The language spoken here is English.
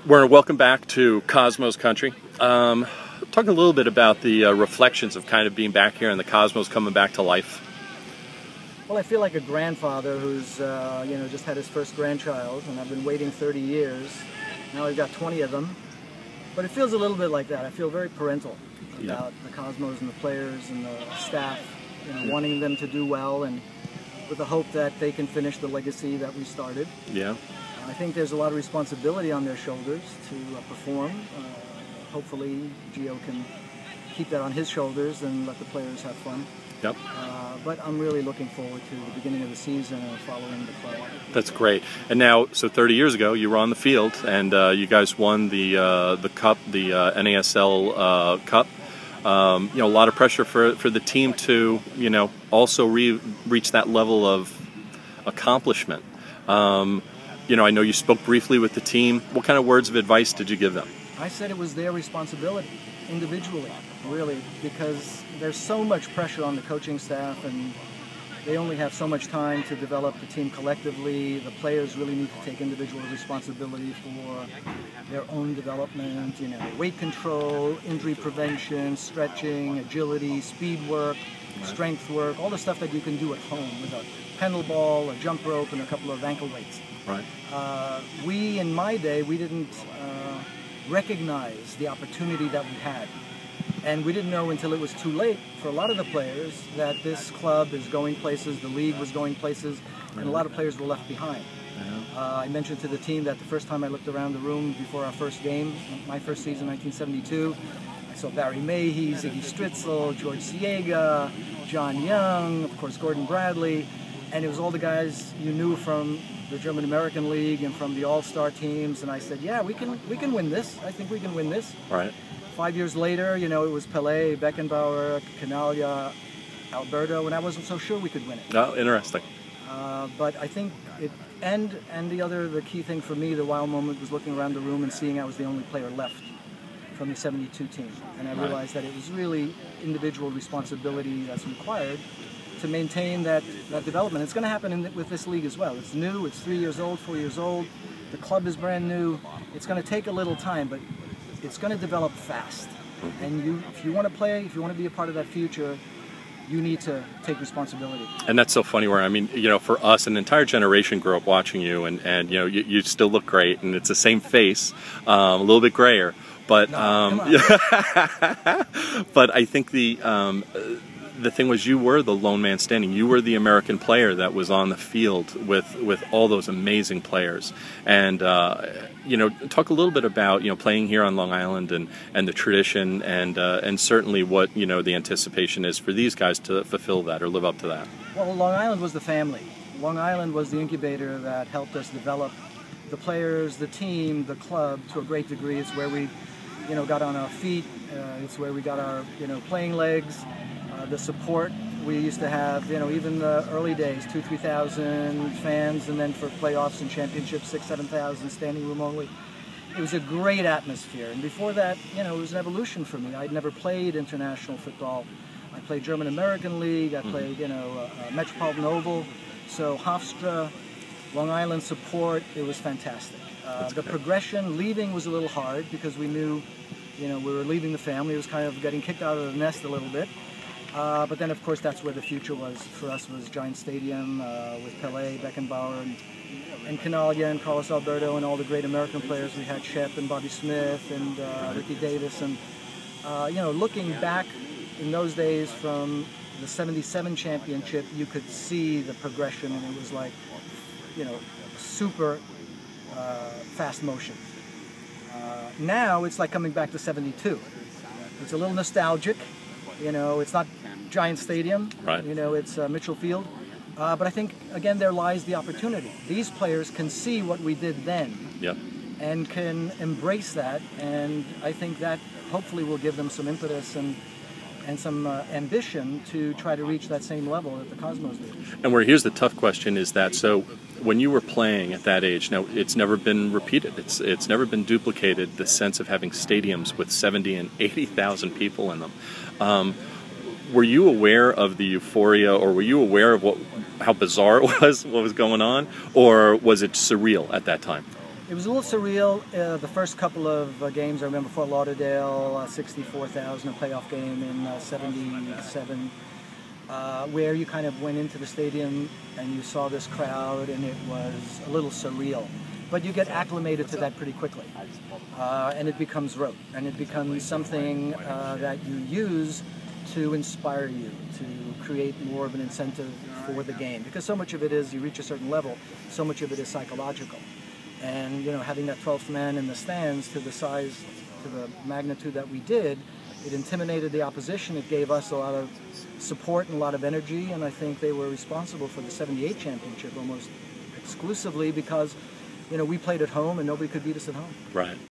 Werner, welcome back to Cosmos country. Talk a little bit about the reflections of kind of being back here and the Cosmos coming back to life. Well, I feel like a grandfather who's just had his first grandchild, and I've been waiting 30 years. Now I've got 20 of them. But it feels a little bit like that. I feel very parental about the Cosmos and the players and the staff, wanting them to do well and with the hope that they can finish the legacy that we started. Yeah. I think there's a lot of responsibility on their shoulders to perform. Hopefully Gio can keep that on his shoulders and let the players have fun. Yep. But I'm really looking forward to the beginning of the season and following the club. That's great. And now, so 30 years ago, you were on the field and you guys won the cup, the NASL Cup. A lot of pressure for the team to, also reach that level of accomplishment. I know you spoke briefly with the team. What kind of words of advice did you give them? I said it was their responsibility, individually, really, because there's so much pressure on the coaching staff and they only have so much time to develop the team collectively. The players really need to take individual responsibility for their own development, weight control, injury prevention, stretching, agility, speed work, strength work, all the stuff that you can do at home with a pendle ball, a jump rope, and a couple of ankle weights. Right. We, in my day, we didn't recognize the opportunity that we had. And we didn't know until it was too late for a lot of the players that this club is going places, the league was going places, and a lot of players were left behind. I mentioned to the team that the first time I looked around the room before our first game, my first season, 1972, I saw Barry Mayhew, Ziggy Stritzel, George Siega, John Young, of course Gordon Bradley, and it was all the guys you knew from the German-American League and from the all-star teams, and I said, yeah, we can win this. I think we can win this. Right. 5 years later, it was Pelé, Beckenbauer, Canaglia, Alberto, and I wasn't so sure we could win it. Oh, interesting. But I think the key thing for me, the wow moment, was looking around the room and seeing I was the only player left from the 72 team. And I realized that it was really individual responsibility that's required to maintain that development. It's going to happen with this league as well. It's new, it's 3 years old, 4 years old. The club is brand new. It's going to take a little time, but it's going to develop fast. And if you want to play, if you want to be a part of that future, you need to take responsibility. And that's so funny, where for us, an entire generation grew up watching you, and you still look great, and it's the same face, a little bit grayer, but but I think the thing was, you were the lone man standing. You were the American player that was on the field with all those amazing players. And talk a little bit about playing here on Long Island and the tradition and certainly what the anticipation is for these guys to fulfill that or live up to that. Well, Long Island was the family. Long Island was the incubator that helped us develop the players, the team, the club to a great degree. It's where we got on our feet. It's where we got our playing legs. The support we used to have, even the early days, 2,000-3,000 fans, and then for playoffs and championships, 6,000-7,000 standing room only. It was a great atmosphere, and before that, it was an evolution for me. I'd never played international football. I played German-American League, I played, Metropolitan Oval, so Hofstra, Long Island support, it was fantastic. The progression, leaving was a little hard because we knew, we were leaving the family. It was kind of getting kicked out of the nest a little bit. But then, of course, that's where the future was for us, was Giant Stadium with Pelé, Beckenbauer, and Canaglia, and Carlos Alberto, and all the great American players. We had Shep and Bobby Smith and Ricky Davis. And, looking back in those days from the 77 championship, you could see the progression, and it was like, super fast motion. Now it's like coming back to 72. It's a little nostalgic. It's not Giant Stadium, right. It's Mitchell Field. But I think, again, there lies the opportunity. These players can see what we did then. Yep. And can embrace that, and I think that hopefully will give them some impetus and some ambition to try to reach that same level that the Cosmos did. And here's the tough question is that, so when you were playing at that age, now it's never been repeated, it's never been duplicated, the sense of having stadiums with 70 and 80,000 people in them. Were you aware of the euphoria, or were you aware of how bizarre it was, what was going on, or was it surreal at that time? It was a little surreal. The first couple of games, I remember Fort Lauderdale, 64,000, a playoff game in 77, where you kind of went into the stadium and you saw this crowd and it was a little surreal. But you get acclimated to that pretty quickly. And it becomes rote, and it becomes something that you use to inspire you, to create more of an incentive for the game. Because so much of it is, you reach a certain level, so much of it is psychological. And having that 12th man in the stands to the size, to the magnitude that we did, it intimidated the opposition. It gave us a lot of support and a lot of energy, and I think they were responsible for the 78 championship almost exclusively because we played at home and nobody could beat us at home. Right.